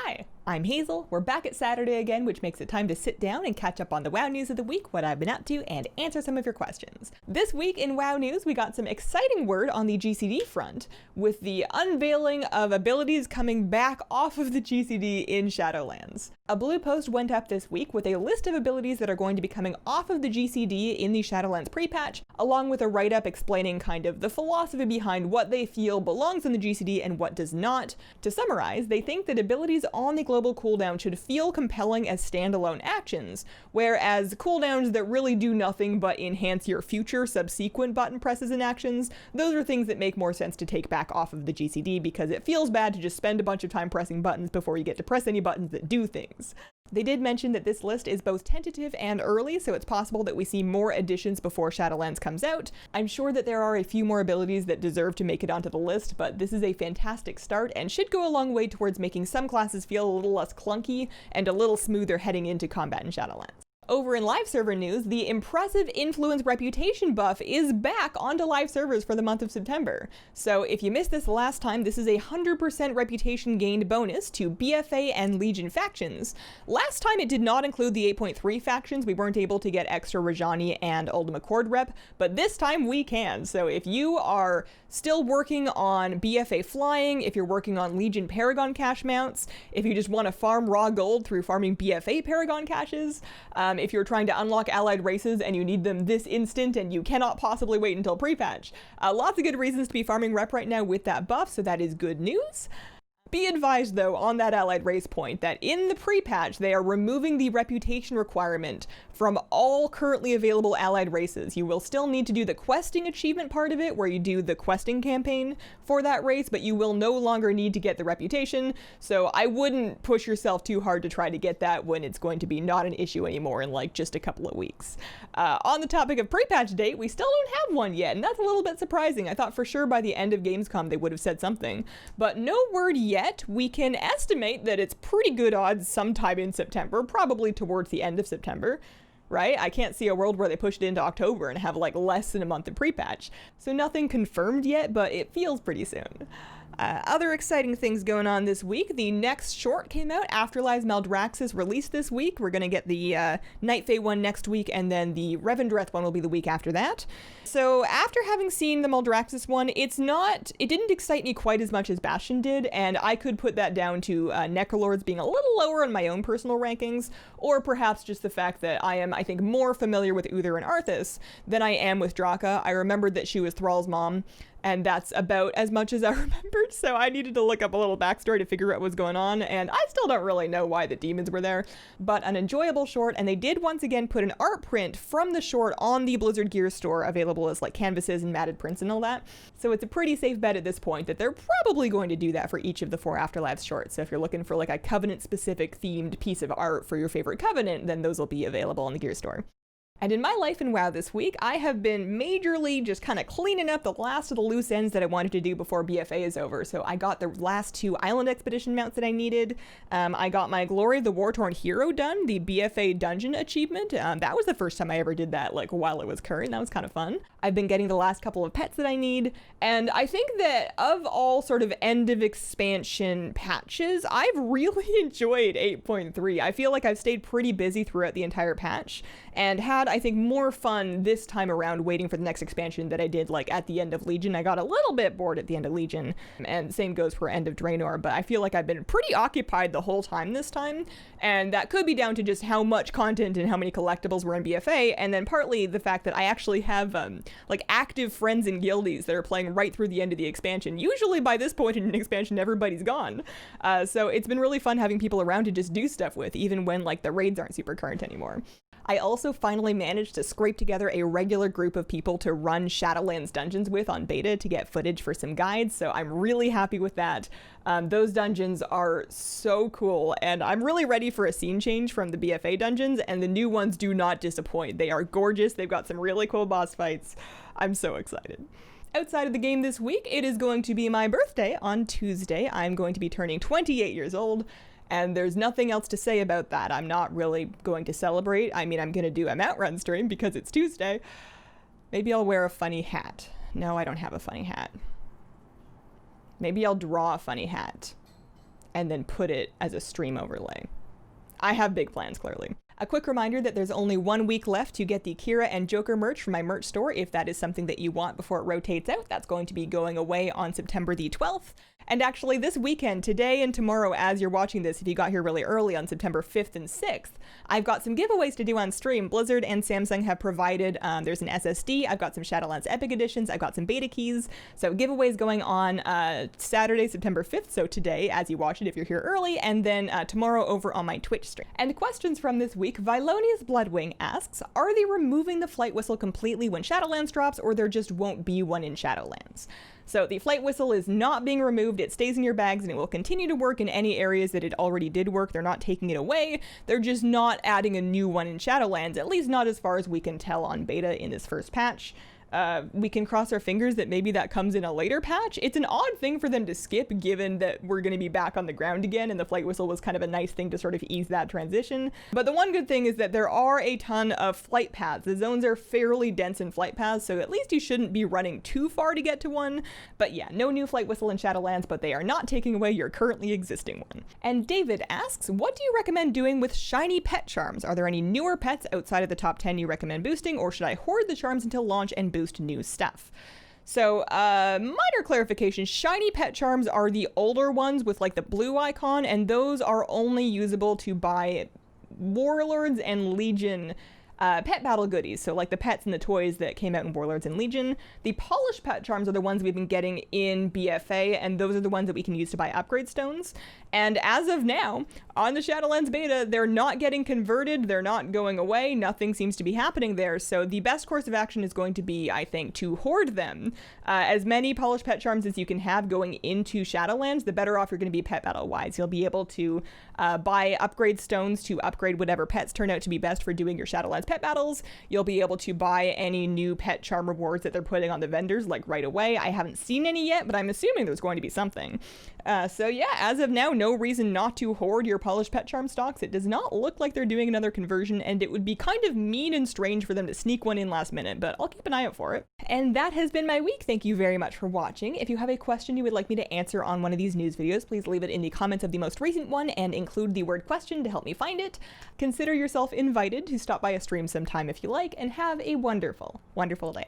Hi, I'm Hazel. We're back at Saturday again, which makes it time to sit down and catch up on the WoW news of the week, what I've been up to, and answer some of your questions. This week in WoW news, we got some exciting word on the GCD front, with the unveiling of abilities coming back off of the GCD in Shadowlands. A blue post went up this week with a list of abilities that are going to be coming off of the GCD in the Shadowlands pre-patch, along with a write-up explaining kind of the philosophy behind what they feel belongs in the GCD and what does not. To summarize, they think that abilities on the global cooldown should feel compelling as standalone actions, whereas cooldowns that really do nothing but enhance your future subsequent button presses and actions, those are things that make more sense to take back off of the GCD because it feels bad to just spend a bunch of time pressing buttons before you get to press any buttons that do things. They did mention that this list is both tentative and early, so it's possible that we see more additions before Shadowlands comes out. I'm sure that there are a few more abilities that deserve to make it onto the list, but this is a fantastic start and should go a long way towards making some classes feel a little less clunky and a little smoother heading into combat in Shadowlands. Over in live server news, the impressive influence reputation buff is back onto live servers for the month of September. So if you missed this last time, this is a 100% reputation gained bonus to BFA and Legion factions. Last time it did not include the 8.3 factions. We weren't able to get extra Rajani and Ultima Cord rep, but this time we can. So if you are still working on BFA flying, if you're working on Legion Paragon cache mounts, if you just want to farm raw gold through farming BFA Paragon caches, if you're trying to unlock allied races and you need them this instant and you cannot possibly wait until pre-patch. Lots of good reasons to be farming rep right now with that buff, so that is good news. Be advised, though, on that allied race point, that in the pre-patch, they are removing the reputation requirement from all currently available allied races. You will still need to do the questing achievement part of it, where you do the questing campaign for that race, but you will no longer need to get the reputation, so I wouldn't push yourself too hard to try to get that when it's going to be not an issue anymore in like just a couple of weeks. On the topic of Prepatch Date, we still don't have one yet, and that's a little bit surprising. I thought for sure by the end of Gamescom they would have said something, but no word yet. We can estimate that it's pretty good odds sometime in September, probably towards the end of September, right? I can't see a world where they push it into October and have like less than a month of pre-patch. So nothing confirmed yet, but it feels pretty soon. Other exciting things going on this week. The next short came out, Afterlives Maldraxxus released this week. We're going to get the Night Fae one next week, and then the Revendreth one will be the week after that. So after having seen the Maldraxxus one, it didn't excite me quite as much as Bastion did, and I could put that down to Necrolords being a little lower in my own personal rankings, or perhaps just the fact that I am, I think, more familiar with Uther and Arthas than I am with Draka. I remembered that she was Thrall's mom, and that's about as much as I remembered, so I needed to look up a little backstory to figure out what was going on, and I still don't really know why the demons were there, but an enjoyable short, and they did once again put an art print from the short on the Blizzard Gear store, available as like canvases and matted prints and all that, so it's a pretty safe bet at this point that they're probably going to do that for each of the 4 Afterlives shorts. So if you're looking for like a Covenant-specific themed piece of art for your favorite Covenant, then those will be available in the Gear store. And in my life in WoW this week, I have been majorly just kind of cleaning up the last of the loose ends that I wanted to do before BFA is over. So I got the last 2 Island Expedition mounts that I needed. I got my Glory of the War-Torn Hero done, the BFA Dungeon achievement. That was the first time I ever did that, like, while it was current. That was kind of fun. I've been getting the last couple of pets that I need. And I think that of all sort of end of expansion patches, I've really enjoyed 8.3. I feel like I've stayed pretty busy throughout the entire patch and had, I think, more fun this time around waiting for the next expansion that I did like at the end of Legion. I got a little bit bored at the end of Legion, and same goes for End of Draenor, but I feel like I've been pretty occupied the whole time this time, and that could be down to just how much content and how many collectibles were in BFA, and then partly the fact that I actually have like active friends and guildies that are playing right through the end of the expansion. Usually by this point in an expansion, everybody's gone. So it's been really fun having people around to just do stuff with, even when like the raids aren't super current anymore. I also finally managed to scrape together a regular group of people to run Shadowlands Dungeons with on beta to get footage for some guides, so I'm really happy with that. Those dungeons are so cool, and I'm really ready for a scene change from the BFA dungeons, and the new ones do not disappoint. They are gorgeous, they've got some really cool boss fights. I'm so excited. Outside of the game this week, it is going to be my birthday on Tuesday. I'm going to be turning 28 years old. And there's nothing else to say about that. I'm not really going to celebrate. I mean, I'm going to do a Mount Run stream because it's Tuesday. Maybe I'll wear a funny hat. No, I don't have a funny hat. Maybe I'll draw a funny hat. and then put it as a stream overlay. I have big plans, clearly. A quick reminder that there's only 1 week left to get the Kira and Joker merch from my merch store if that is something that you want before it rotates out. That's going to be going away on September the 12th. And actually this weekend, today and tomorrow, as you're watching this, if you got here really early on September 5th and 6th, I've got some giveaways to do on stream. Blizzard and Samsung have provided, there's an SSD, I've got some Shadowlands Epic Editions, I've got some beta keys. So giveaways going on Saturday, September 5th, so today as you watch it if you're here early, and then tomorrow over on my Twitch stream. And questions from this week, Vilonia's Bloodwing asks, are they removing the flight whistle completely when Shadowlands drops, or there just won't be one in Shadowlands? So the flight whistle is not being removed, it stays in your bags and it will continue to work in any areas that it already did work. They're not taking it away, they're just not adding a new one in Shadowlands, at least not as far as we can tell on beta in this first patch. We can cross our fingers that maybe that comes in a later patch. It's an odd thing for them to skip, given that we're going to be back on the ground again, and the flight whistle was kind of a nice thing to sort of ease that transition. But the one good thing is that there are a ton of flight paths. The zones are fairly dense in flight paths, so at least you shouldn't be running too far to get to one. But yeah, no new flight whistle in Shadowlands, but they are not taking away your currently existing one. And David asks, what do you recommend doing with shiny pet charms? Are there any newer pets outside of the top 10 you recommend boosting, or should I hoard the charms until launch and boost new stuff? So, minor clarification, shiny pet charms are the older ones with like the blue icon, and those are only usable to buy Warlords and Legion pet battle goodies, so like the pets and the toys that came out in Warlords and Legion. The polished pet charms are the ones we've been getting in BFA, and those are the ones that we can use to buy upgrade stones. And as of now, on the Shadowlands beta, they're not getting converted, they're not going away, nothing seems to be happening there, so the best course of action is going to be, I think, to hoard them. As many polished pet charms as you can have going into Shadowlands, the better off you're going to be pet battle-wise. You'll be able to buy upgrade stones to upgrade whatever pets turn out to be best for doing your Shadowlands pet battles. You'll be able to buy any new pet charm rewards that they're putting on the vendors, like right away. I haven't seen any yet, but I'm assuming there's going to be something. So yeah, as of now, no reason not to hoard your polished pet charm stocks. It does not look like they're doing another conversion, and it would be kind of mean and strange for them to sneak one in last minute, but I'll keep an eye out for it. And that has been my week. Thank you very much for watching. If you have a question you would like me to answer on one of these news videos, please leave it in the comments of the most recent one and include the word question to help me find it. Consider yourself invited to stop by a stream sometime if you like, and have a wonderful, wonderful day.